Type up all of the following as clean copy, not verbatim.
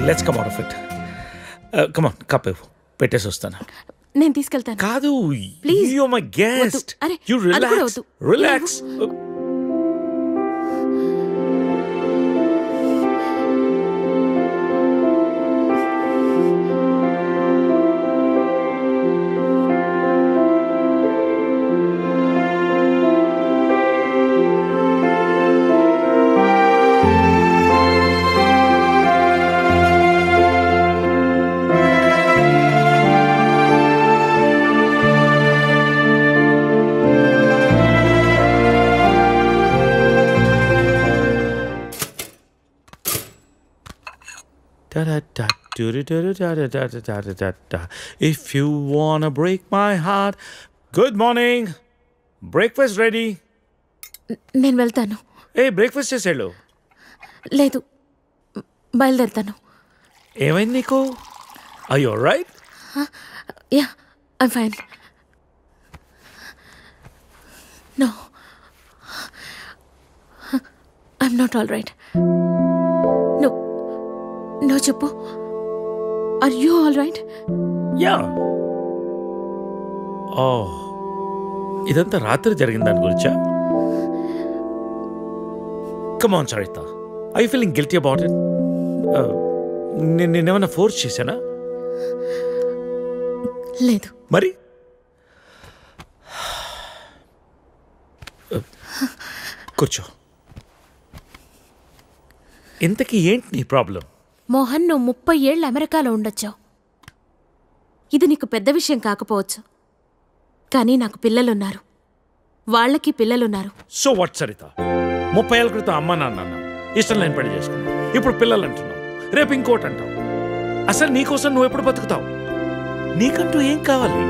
Let's come out of it. Come on, cup ఇవ్వు, పెట్టేసి వస్తాను. నేను తీసుకెళ్తాను. కాదు, please, you are my guest. You relax, relax. If you wanna break my heart. Good morning. Breakfast ready. నేను వెళ్తాను. Breakfast చేసేళ్ళు. లేదు, బయలుదేరుతాను. ఏమైంది నీకు? Are you alright? Yeah, I'm fine. No, I'm not all right. No, చెప్పు. Are you all right? Yeah. ఇదంతా రాత్రి జరిగిన దాని గురించా? Come on, Sarita. Are you feeling guilty about it? నేనేమన్నా ఫోర్స్ చేశానా? లేదు. మరి కూర్చో. ఇంతకీ ఏంటి నీ ప్రాబ్లం? మోహన్, నువ్వు 30 ఏళ్ళు అమెరికాలో ఉండొచ్చావు. ఇది నీకు పెద్ద విషయం కాకపోవచ్చు, కానీ నాకు పిల్లలున్నారు, వాళ్ళకి పిల్లలున్నారు. So what Saritha? 30 ఏళ్ళ క్రితం అమ్మ నాన్న ఇష్టం లేని పెళ్లి చేసుకున్నావు, ఇప్పుడు పిల్లలు అంటున్నావు, రేపు ఇంకోటి అంటావు. అసలు నీకోసం నువ్వు ఎప్పుడు బతుకుతావు? నీకంటూ ఏం కావాలి?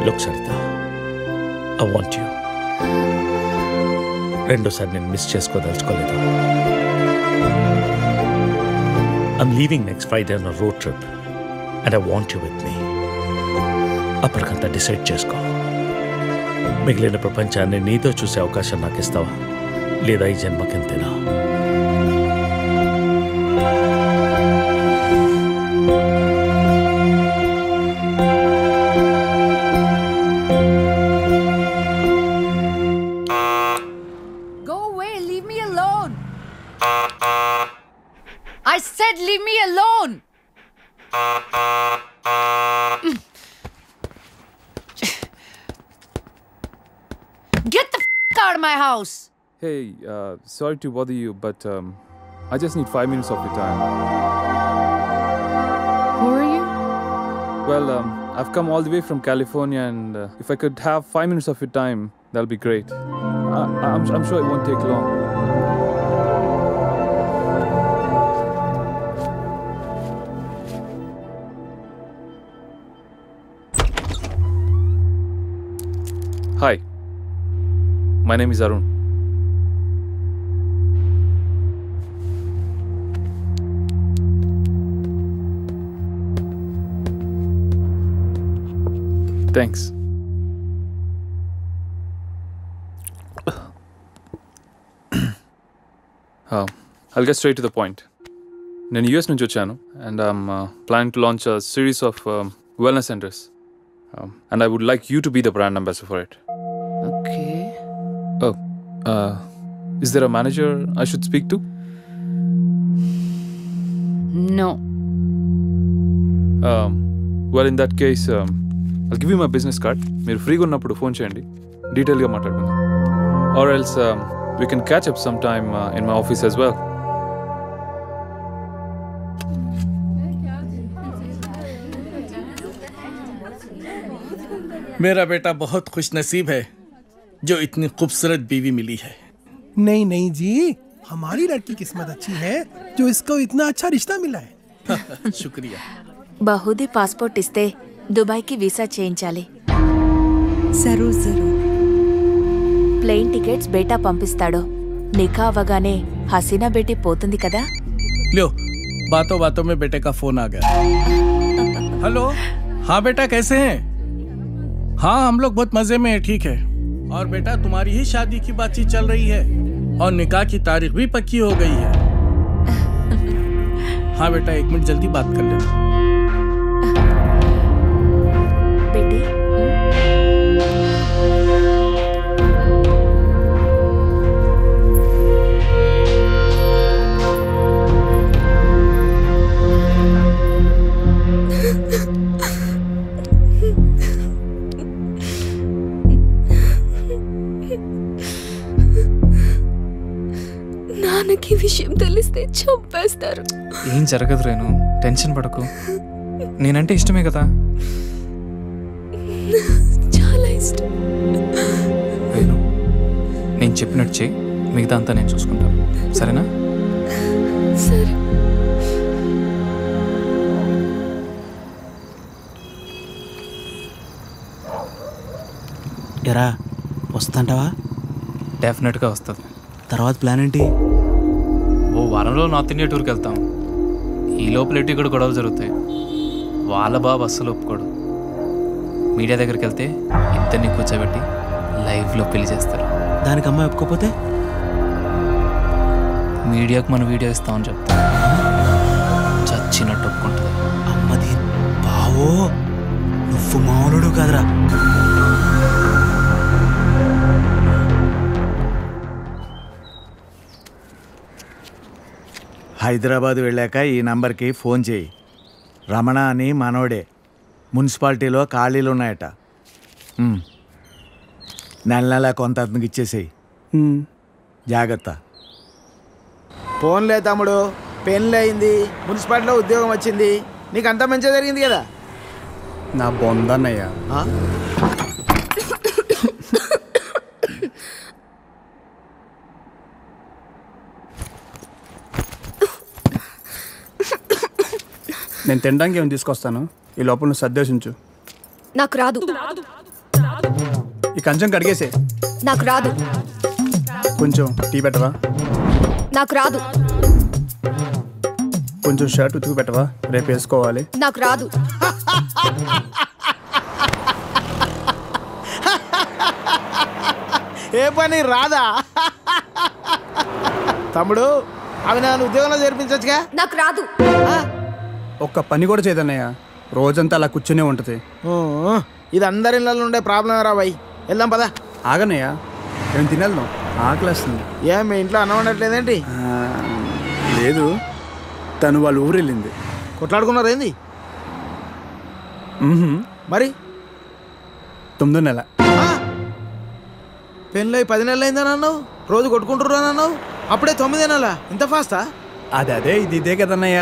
Look Saritha, I want you. రెండోసారి నేను miss చేసుకోదలుచుకోలేదు. I'm leaving next Friday on a road trip and I want you with me. అప్పటికంతా డిసైడ్ చేసుకో. మిగిలిన ప్రపంచాన్ని నీతో చూసే అవకాశం నాకు ఇస్తావా, లేదా ఈ జన్మకింతేనా? I said leave me alone. Get the out of my house. Hey, sorry to bother you, but I just need 5 minutes of your time. Who are you? Well, I've come all the way from California, and if I could have 5 minutes of your time, that'll be great. I'm sure it won't take long. Hi, my name is Arun. Thanks. I'll get straight to the point. నేను US నుంచి వచ్చాను, and I'm planning to launch a series of wellness centers. And I would like you to be the brand ambassador for it. Okay. Oh, is there a manager I should speak to? No. Well, in that case, I'll give you my business card. మీరు ఫ్రీగా ఉన్నప్పుడు phone చేయండి, డీటెయిల్గా మాట్లాడుకుందాం. Or else we can catch up sometime in my office as well. मेरा बेटा बहुत खुशनसीब है जो इतनी खूबसूरत बीवी मिली है। नहीं नहीं जी, हमारी लड़की किस्मत अच्छी है जो इसको इतना अच्छा रिश्ता मिला है। शुक्रिया। బహుదీ పాస్పోర్ట్ ఇస్తే దుబాయ్కి వీసా చేయించాలి. జరూర్ జరూర్. ప్లేన్ టికెట్స్ బేటా పంపిస్తాడు. నికా అవ్వగానే హసీనా బేటీ పోతుంది కదా. लो, बातों बातों में बेटे का फोन आ गया। हेलो, हाँ बेटा कैसे हैं? हाँ हम लोग बहुत मजे में हैं, ठीक है। और बेटा तुम्हारी ही शादी की बातचीत चल रही है और निकाह की तारीख भी पक्की हो गई है। हाँ बेटा 1 मिनट जल्दी बात कर लेना। बेटी నాన్నకి విషయం తెలిస్తే చంపేస్తారు. ఏం జరగదు రేణు, టెన్షన్ పడకు. నేనంటే ఇష్టమే కదా. చాలా ఇష్టం. రేణు, నేను చెప్పినట్టు చెయ్యి, మిగతా అంతా నేను చూసుకుంటాను, సరేనా? సరే. ఎరా వస్తుంటావా? డెఫినెట్గా వస్తుంది. తర్వాత ప్లాన్ ఏంటి? ఓ వారంలో నార్త్ ఇండియా టూర్కి వెళ్తాం. ఈ లోపల ఎటు ఇక్కడ గొడవలు జరుగుతాయి. వాళ్ళ బాబు అస్సలు ఒప్పుకోడు. మీడియా దగ్గరికి వెళ్తే ఇద్దరిని కూర్చోబెట్టి లైవ్లో పెళ్లి చేస్తారు. దానికి అమ్మాయి ఒప్పుకోపోతే మీడియాకు మనం వీడియో ఇస్తామని చెప్తాం. చచ్చినట్టు ఒప్పుకుంటుంది. అమ్మది బావో, నువ్వు మామూలుడు కాదురా. హైదరాబాద్ వెళ్ళాక ఈ నంబర్కి ఫోన్ చేయి. రమణ అని మనోడే. మున్సిపాలిటీలో ఖాళీలు ఉన్నాయట. నెల కొంత అతనికి ఇచ్చేసేయి. జాగ్రత్త. ఫోన్లే తమ్ముడు, పెళ్ళి అయింది, మున్సిపాలిటీలో ఉద్యోగం వచ్చింది, నీకు అంతా మంచిగా జరిగింది కదా. నా బొందన్నయ్య. నేను తినడానికి ఏమైనా తీసుకొస్తాను, ఈ లోపల నువ్వు సర్దేశించు. నాకు రాదు. ఈ కంచం కడిగేసే. నాకు రాదు. కొంచెం టీ పెట్టవా? నాకు రాదు. కొంచెం షర్ట్ ఉతుకు పెట్టవా, రేపు వేసుకోవాలి. నాకు రాదు. ఏ పని రాదా? తమ్ముడు అవి నన్ను ఉద్యోగంలో చేర్పించచ్చుగా. నాకు రాదు. ఒక్క పని కూడా చేయదన్నయ్య, రోజంతా అలా కూర్చునే ఉంటుంది. ఇది అందరి ఇళ్ళలో ఉండే ప్రాబ్లం రా బాయ్. వెళ్దాం పదా. ఆగన్నయ్య, నేను తినేద్దాం, ఆకలేస్తుంది. ఏం మీ ఇంట్లో అన్నం ఉండట్లేదేంటి? లేదు, తను వాళ్ళ ఊరు వెళ్ళింది. కొట్లాడుకున్నారు ఏంది? మరి 9వ నెల. పెళ్ళి 10 నెలలు అయిందని అన్నావు, రోజు కొట్టుకుంటుర్రు అని అన్నావు, అప్పుడే 9 నెలలా? ఇంత ఫాస్టా? అదే ఇది ఇదే కదన్నయ్య.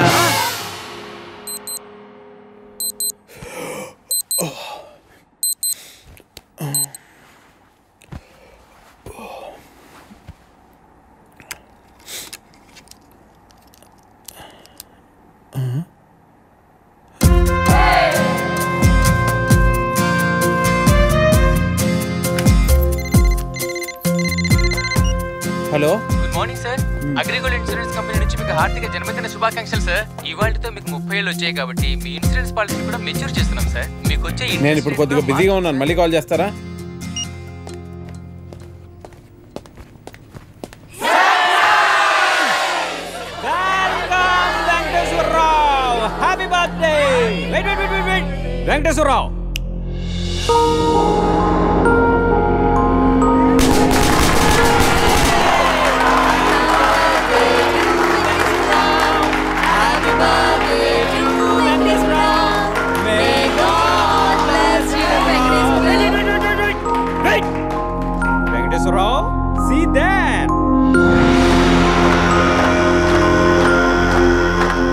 Hello, good morning sir. AgriGold insurance company నుంచి మీకు హార్దిక జన్మదిన శుభాకాంక్షలు సార్. ఇవాళతో మీకు 30 ఏళ్ళు వచ్చాయి కాబట్టి మీ ఇన్సూరెన్స్ పాలసీ కూడా మెచ్యూర్ చేస్తున్నాం సార్. మీకు వచ్చే నేను ఇప్పుడు కొద్దిగా బిజీగా ఉన్నాను, మళ్ళీ కాల్ చేస్తారా? Happy birthday. Venkateswararao. Venkateswarrao, see there.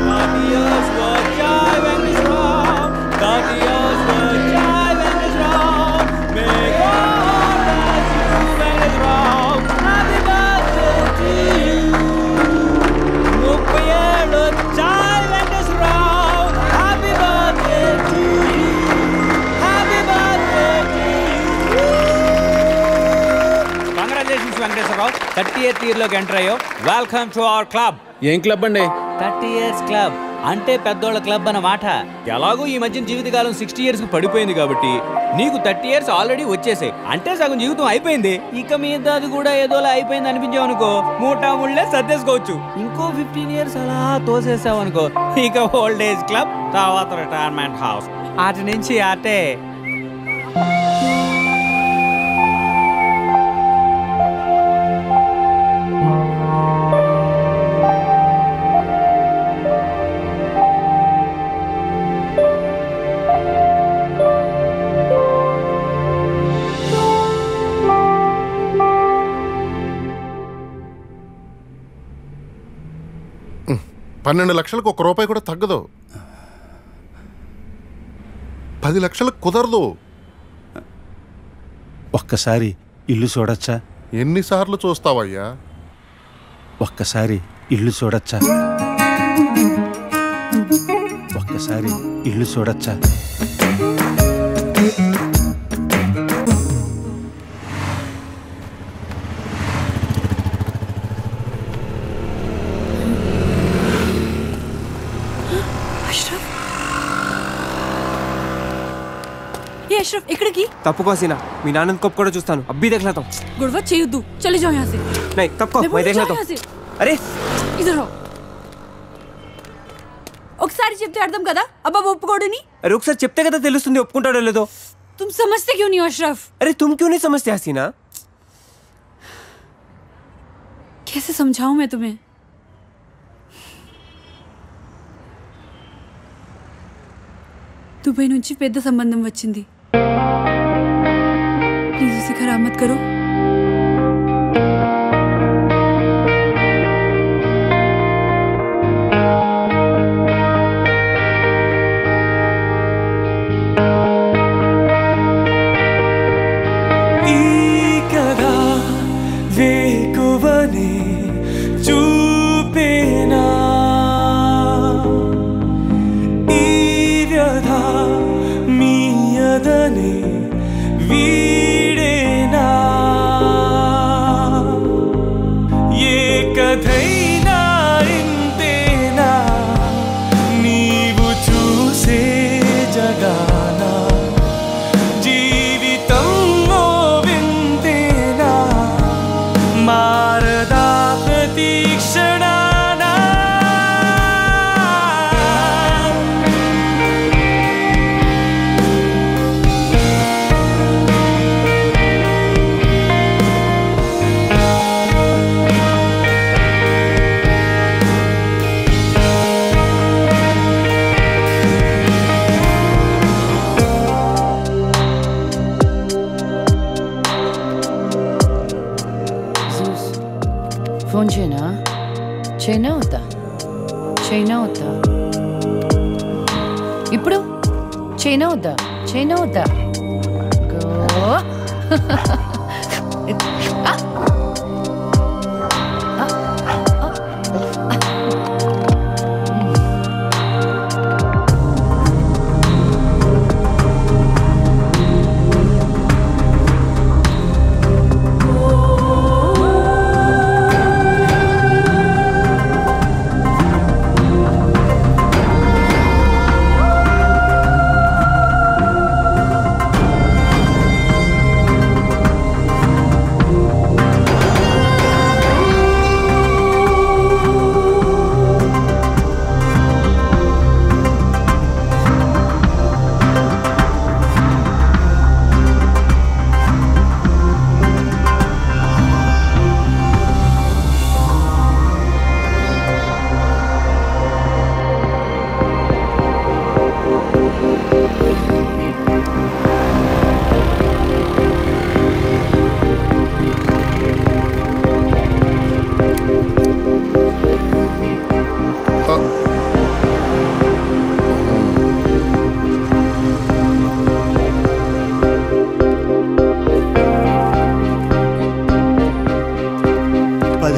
30 years for Jai Venkateswarrao, 30 years for Jai Venkateswarrao. May God bless you, Venkateswarrao. Happy birthday to you. 30 years Jai Venkateswarrao. Happy birthday to you. Happy birthday to you. Congratulations, Venkateswarrao. 38th year లోకి enter అయ్యో. Welcome to our club. ఏం club అండి? 30 years club. అంటే పెద్దోళ్ళ club అన్నమాట. ఎలాగో ఈ మధ్య జీవితకాలం 60 years కు పడిపోయింది కాబట్టి నీకు 30 years ఆల్రెడీ వచ్చేసాయి. అంటే సగం జీవితం అయిపోయింది. ఇక మీద అది కూడా ఏదోలా అయిపోయింది అనిపించావు అనుకో, మూటా ముళ్ళే సర్దేసుకోవచ్చు. ఇంకో 15 years అలా తోసేసావు అనుకో, ఇక ఓల్డ్ ఏజ్ క్లబ్, తర్వాత రిటైర్మెంట్ హౌస్, అటు నుంచి అటే. $12 లక్షలకు ₹1 కూడా తగ్గదు. 10 లక్షలకు కుదరదు. ఒక్కసారి ఇల్లు చూడొచ్చా? ఎన్నిసార్లు చూస్తావయ్యా? ఒక్కసారి ఇల్లు చూడొచ్చా? ఒక్కసారి ఇల్లు చూడొచ్చా? अशरफ इकड़की तప్పుకో హసీనా, మీ నాన్నని కప్ కూడా చూస్తాను. అబ్బీ देख लेता हूं. गुड़वा చేయొద్దు, चले जाओ यहां से. नहीं कब को मैं देख लेता हूं. अरे इधर आओ. ఒకసారి చెప్తే అర్థం కదా, అబ్బా ఒప్పుకోడని. अरे ఒకసారి చెప్తే కదా తెలుస్తుంది ఒప్పుకుంటాడో లేదో. तुम समझते क्यों नहीं अशरफ? अरे तुम क्यों नहीं समझते हसीना? कैसे समझाऊं मैं तुम्हें? దుబాయ్ నుంచి పెద్ద సంబంధం వచ్చింది. ప్లీజ్ उसे खराब मत करो. ఈ కదా వేకువనే చూపేనా ఈ వ్యధ మీయదనే వీడేనా ఏ కథైనా ఇంతేనా నీవు చూసే జగానా జీవితం ఓ వింతేనా మారదా ప్రతి క్షణానా ఫోన్ చేయనా? చైనా వద్దా? చైనా వద్దా? ఇప్పుడు చైనా వద్దా? చైనా వద్దా? గో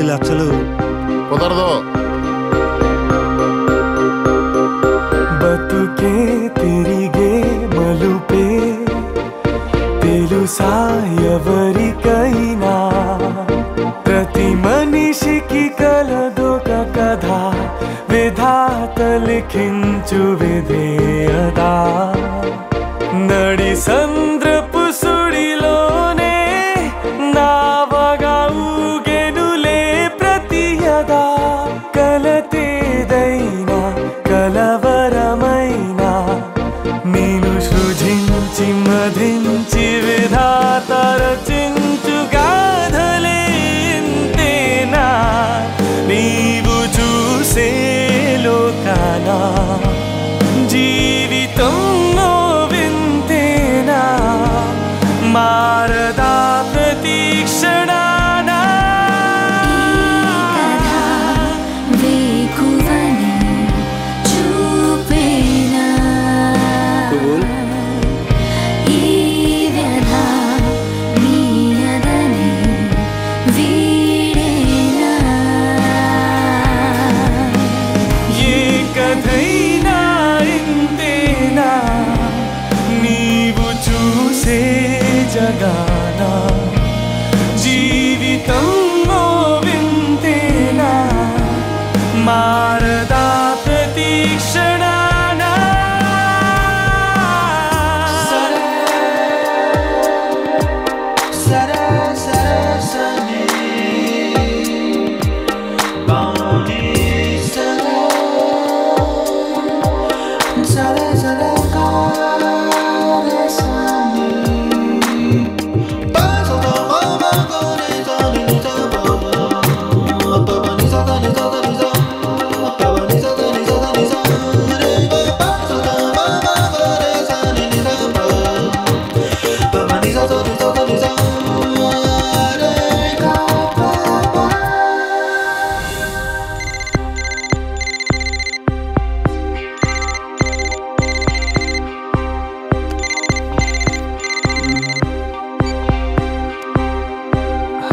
లక్షలు కుదరదు. బతుకే తిరిగే మలుపే తెలుసా ఎవరికైనా ప్రతి మనిషికి కలదొక కథ విధాత లిఖించు విధేయత నడి సంద్రపు సుడిలోనే నావగా ఊగెనులే ప్రతియదా కలతేదైనా కలవరమైనా నేను సృజించి మధించి విధాత రచించు గాథలే ఇంతేనా నీవు చూసే లోకానా జీవితం వింతేనా మారదా ప్రతీక్షణానా జగానా జీవితం వింతేనా మారదా ప్రతీక్షణానా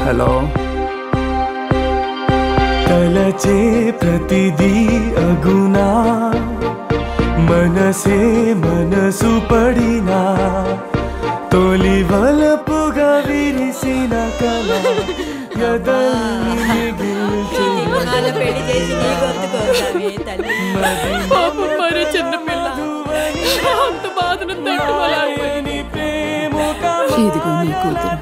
హలో తలచే ప్రతిదీ అగునా మనసే మనసు పడినా తొలి వలపుగా విరిసిన కళ ఎదల్ని మరో చిన్నపిల్ల అంత బాధను తట్టుకోలేని ఇదిగో నీ కూతురు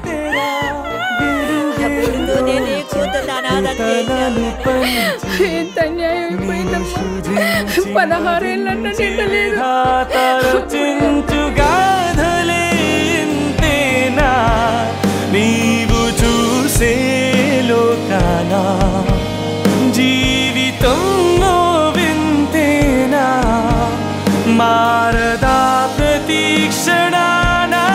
ఎంత అన్యాయం అయిపోయిందమ్మా 16 ఏళ్ళన్న నిండలేదు గాథలే ఇంతేనా నీవు చూసే లోకానా జీవితం వింతేనా మారదా ప్రతీక్షణానా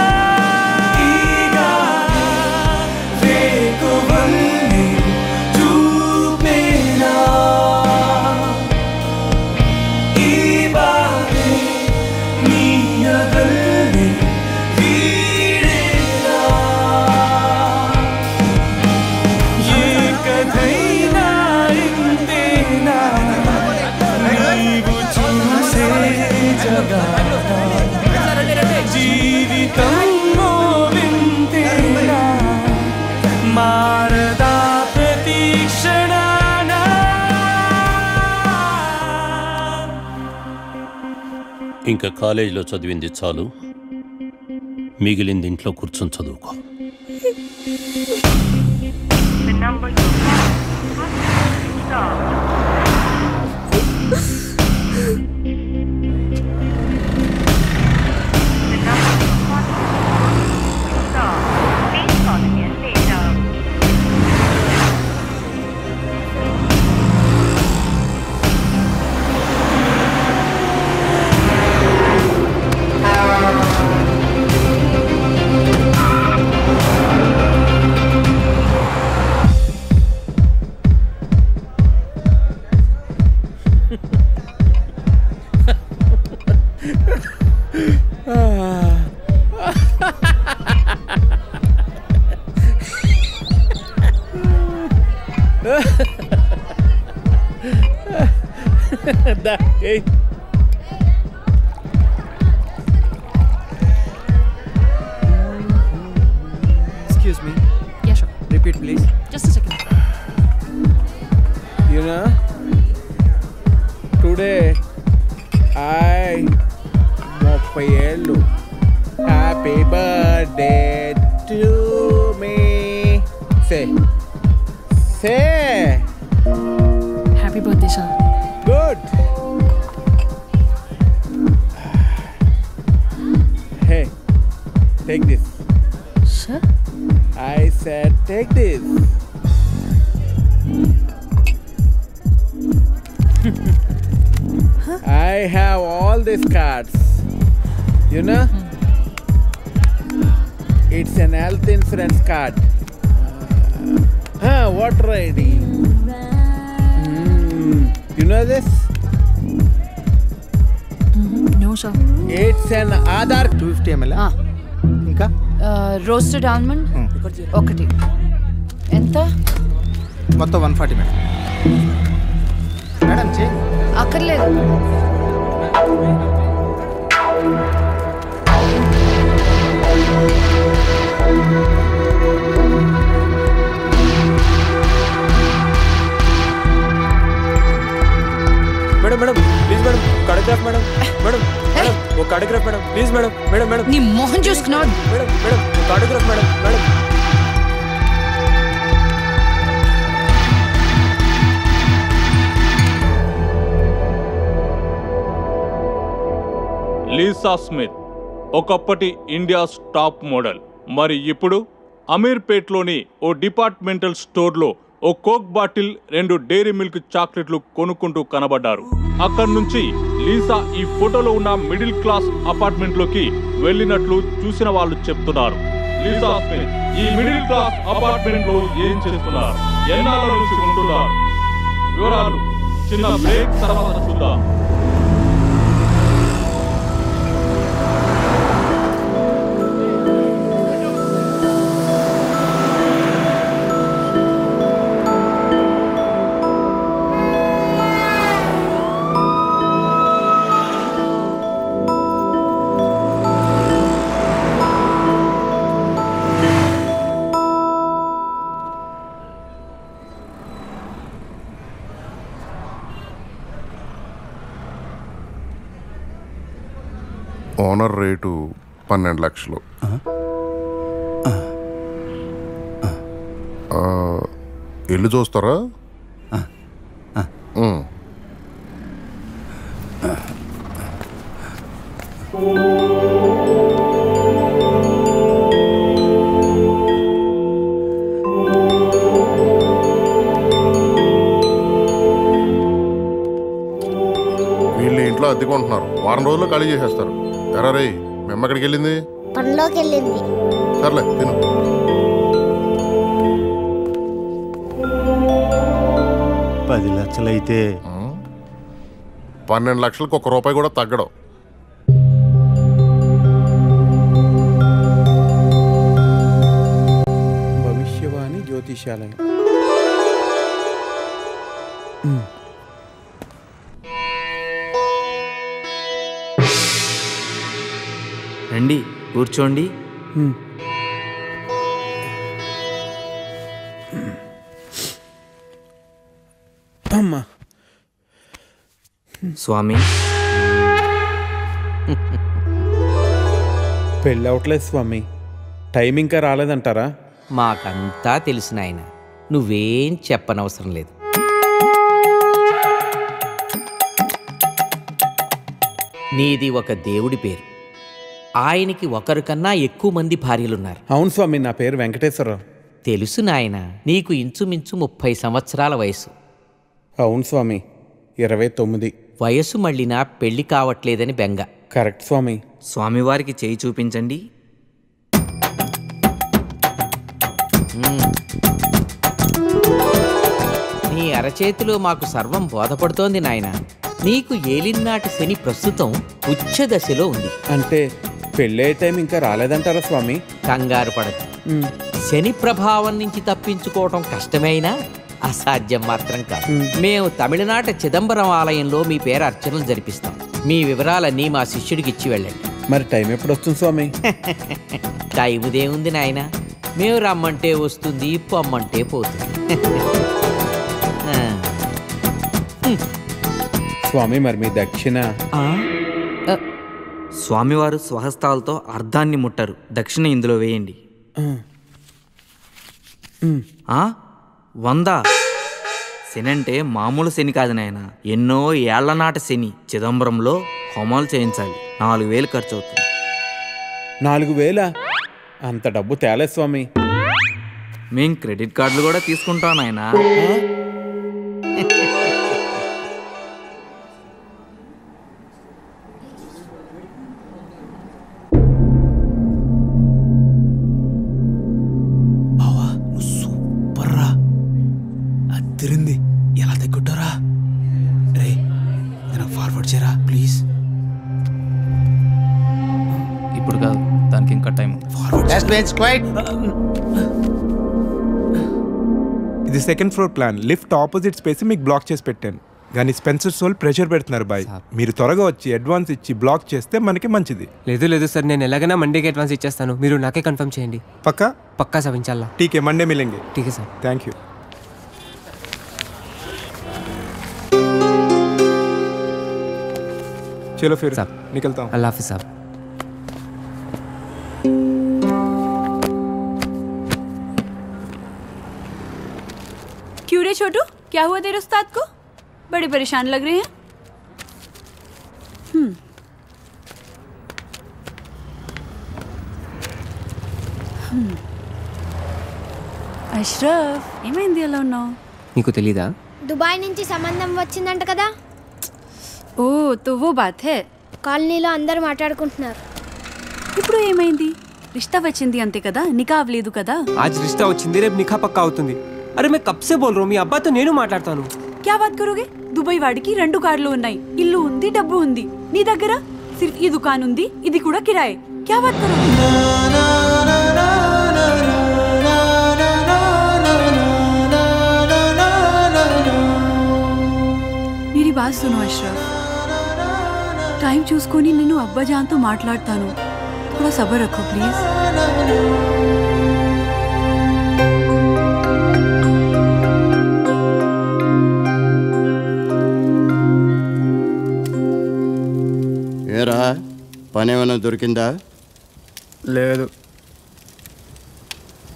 జీవితం వింతేనా మారదా ప్రతీక్షణానా ఇంకా కాలేజీలో చదివింది చాలు, మిగిలింది ఇంట్లో కూర్చొని చదువుకో. Hey. Excuse me. Yeah, sure. Repeat, please. Just a second. You know, today happy birthday to me say happy birthday sir. Good. Hey take this. Sir I said take this. I have all these cards. You know? It's an health insurance card. Water ID. You know this? No sir. It's an Aadhaar 250 ml. ఇంకా roasted almond ఒకటి. ఎంత? మొత్తం 140 madam. Madam చే అక్కర్లేదు. Madam madam please madam cardiograph madam madam madam ఒక cardiograph madam please madam madam madam నీ మొహం చూసుకున్నావు. Madam madam cardiograph madam madam. Lisa Smith ఒకప్పటి ఇండియాస్ టాప్ మోడల్. మరి ఇప్పుడు అమీర్పేట్లోని ఓ డిపార్ట్మెంటల్ స్టోర్లో ఓ కోక్ బాటిల్ 2 డైరీ మిల్క్ చాక్లెట్లు కొనుక్కుంటూ కనబడ్డారు. అక్కడి నుంచి లీసా ఈ ఫోటోలో ఉన్న మిడిల్ క్లాస్ అపార్ట్మెంట్లోకి వెళ్ళినట్లు చూసిన వాళ్ళు చెప్తున్నారు. లీసా స్మిత్ ఈ మిడిల్ క్లాస్ అపార్ట్మెంట్లో ఏం చేస్తున్నారు, ఎన్నాళ్ళ నుంచి ఉంటున్నారు, వివరాలు చిన్న బ్రేక్ తర్వాత చూద్దాం. ఓనర్ రేటు 12 లక్షలు. ఇల్లు చూస్తారా? వీళ్ళు ఇంట్లో అద్దెకుంటున్నారు, వారం రోజుల్లో ఖాళీ చేసేస్తారు. ఎరా రే, మీ అమ్మ ఎక్కడికి వెళ్ళింది? పనిలోకి వెళ్ళింది. సర్లే తిను. పది లక్షలైతే 12 లక్షలకు ₹1 కూడా తగ్గడం. భవిష్యవాణి జ్యోతిషాలయం. రండి కూర్చోండి. అమ్మా స్వామి, పెళ్ళి అవట్లేదు స్వామి. టైం ఇంకా రాలేదంటారా? మాకంతా తెలిసిన ఆయన, నువ్వేం చెప్పనవసరం లేదు. నీది ఒక దేవుడి పేరు. ఆయనకి ఒకరికన్నా ఎక్కువ మంది భార్యలున్నారు. అవును స్వామి, నా పేరు వెంకటేశ్వరరావు. తెలుసు నాయన, నీకు ఇంచుమించు 30 సంవత్సరాల వయసు. అవును స్వామి, 29. వయసు మళ్ళినా పెళ్లి కావట్లేదని బెంగ. కరెక్ట్ స్వామి. స్వామివారికి చేయి చూపించండి. నీ అరచేతిలో మాకు సర్వం బోధపడుతోంది నాయన. నీకు ఏలినాటి శని ప్రస్తుతం ఉచ్చ దశలో ఉంది. అంటే పెళ్ళే టైం ఇంకా రాలేదంటారా స్వామి? కంగారు పడదు. శని ప్రభావం నుంచి తప్పించుకోవటం కష్టమైనా అసాధ్యం మాత్రం కాదు. మేము తమిళనాట చిదంబరం ఆలయంలో మీ పేరు అర్చనలు జరిపిస్తాం. మీ వివరాలన్నీ మా శిష్యుడికి ఇచ్చి వెళ్ళండి. మరి టైం ఎప్పుడు వస్తుంది స్వామి? టైముదేముంది నాయన, మేము రమ్మంటే వస్తుంది, పొమ్మంటే పోతుంది. స్వామి మరి మీ దక్షిణ? స్వామివారు స్వహస్తాలతో అర్ధాన్ని ముట్టరు. దక్షిణ ఇందులో వేయండి. 100. శని అంటే మామూలు శని కాదు నాయన, ఎన్నో ఏళ్లనాటి శని. చిదంబరంలో హోమాలు చేయించాలి. 4000 ఖర్చు అవుతుంది. 4000? అంత డబ్బు తేలే స్వామి. మేం క్రెడిట్ కార్డులు కూడా తీసుకుంటాం నాయన. తిరింది ఎలా తగ్గుంటారా? రే నేను ఫార్వర్డ్ చేయరా ప్లీజ్. ఇప్పుడు కాదు, దానికి ఇంకా టైం. ఇది second floor plan. Lift opposite space మీకు బ్లాక్ చేసి పెట్టాను. కానీ స్పెన్సర్ సోల్ ప్రెషర్ పెడుతున్నారు బాయ్. మీరు త్వరగా వచ్చి అడ్వాన్స్ ఇచ్చి బ్లాక్ చేస్తే మనకి మంచిది. లేదు సార్, నేను ఎలాగైనా మండేకి అడ్వాన్స్ ఇచ్చేస్తాను. మీరు నాకే కన్ఫర్మ్ చేయండి. పక్కా సార్, ఇన్షాల్లా. ఠీకే, మండే మిలేంగే. ఠీకే సార్. Thank you. चलो फिर साहब निकलता हूँ. अल्लाह हाफिज़ साहब. क्यों रे छोटू, क्या हुआ तेरे उस्ताद को? बड़े परेशान लग रहे हैं. అష్రఫ్, ఏమైంది అలా ఉన్నావు? నీకు తెలీదా? దుబాయ్ నుంచి సంబంధం వచ్చిందంట కదా. ఓ తో वो बात है. కాలనీలో అందరూ మాట్లాడుకుంటున్నారు. ఇప్పుడు ఏమైంది? రిష్తా వచ్చింది అంతే కదా, నికా అవ్వలేదు కదా. आज रिश्ता వచ్చింది, రేపు నికా పక్కా అవుతుంది. అరే मैं कब से बोल रहा हूँ, మీ అబ్బాతో నేను మాట్లాడతాను. क्या बात करोगे? దుబాయ్ వాడికి 2 కార్లు ఉన్నాయి, ఇల్లు ఉంది, డబ్బు ఉంది. నీ దగ్గర సిర్ఫ్ ఈ దుకాన్ ఉంది, ఇది కూడా కిరాయే. क्या बात करोगे? मेरी बात सुनो अशरफ, टाइम చూసుకొని నేను అబ్బా జాన్తో మాట్లాడతాను. थोड़ा सब्र रखो प्लीज. ఏరా పని ఏమైనా దొరికిందా? లేదు.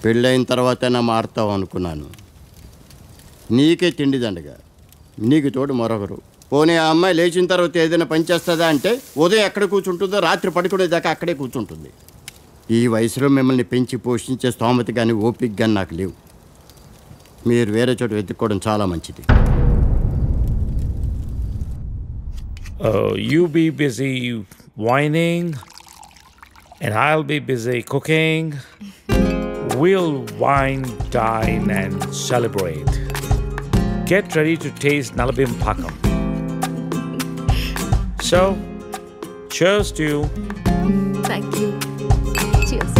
పెళ్ళైన తర్వాతైనా మారుతావు అనుకున్నాను. నీకే తిండి దండగా, నీకు తోడు మరొకరు. పోనీ ఆ అమ్మాయి లేచిన తర్వాత ఏదైనా పని చేస్తుందా అంటే ఉదయం ఎక్కడ కూర్చుంటుందో రాత్రి పడుకునేదాకా అక్కడే కూర్చుంటుంది. ఈ వయసులో మిమ్మల్ని పెంచి పోషించే స్తోమత కానీ ఓపిక కానీ నాకు లేవు. మీరు వేరే చోట వెతుక్కోవడం చాలా మంచిది. You be busy whining and I'll be busy cooking. We'll wine, dine and celebrate. Get ready to taste Nalabim Pakam. So, cheers to you. Thank you. Cheers.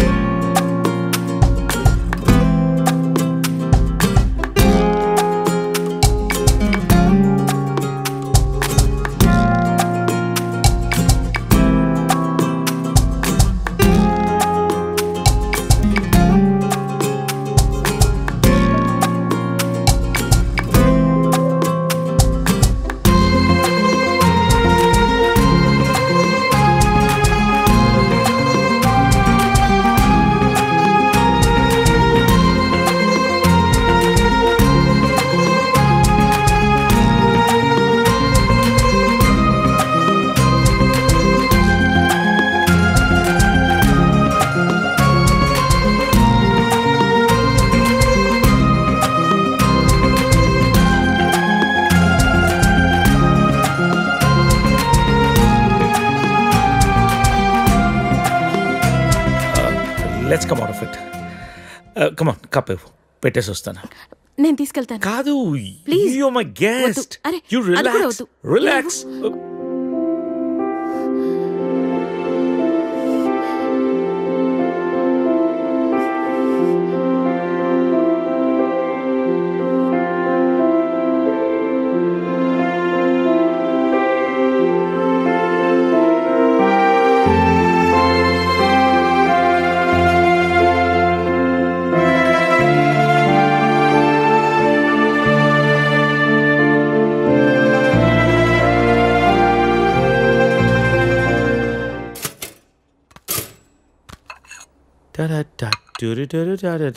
Let's come out of it. Come on, cup పెట్టేసి వస్తాను. నేను తీసుకెళ్తాను. కాదు, please. you're my guest. అరే, You అది కూడా relax. వద్దు. Relax. Da-da-da, do-do-do-do-da-da-da.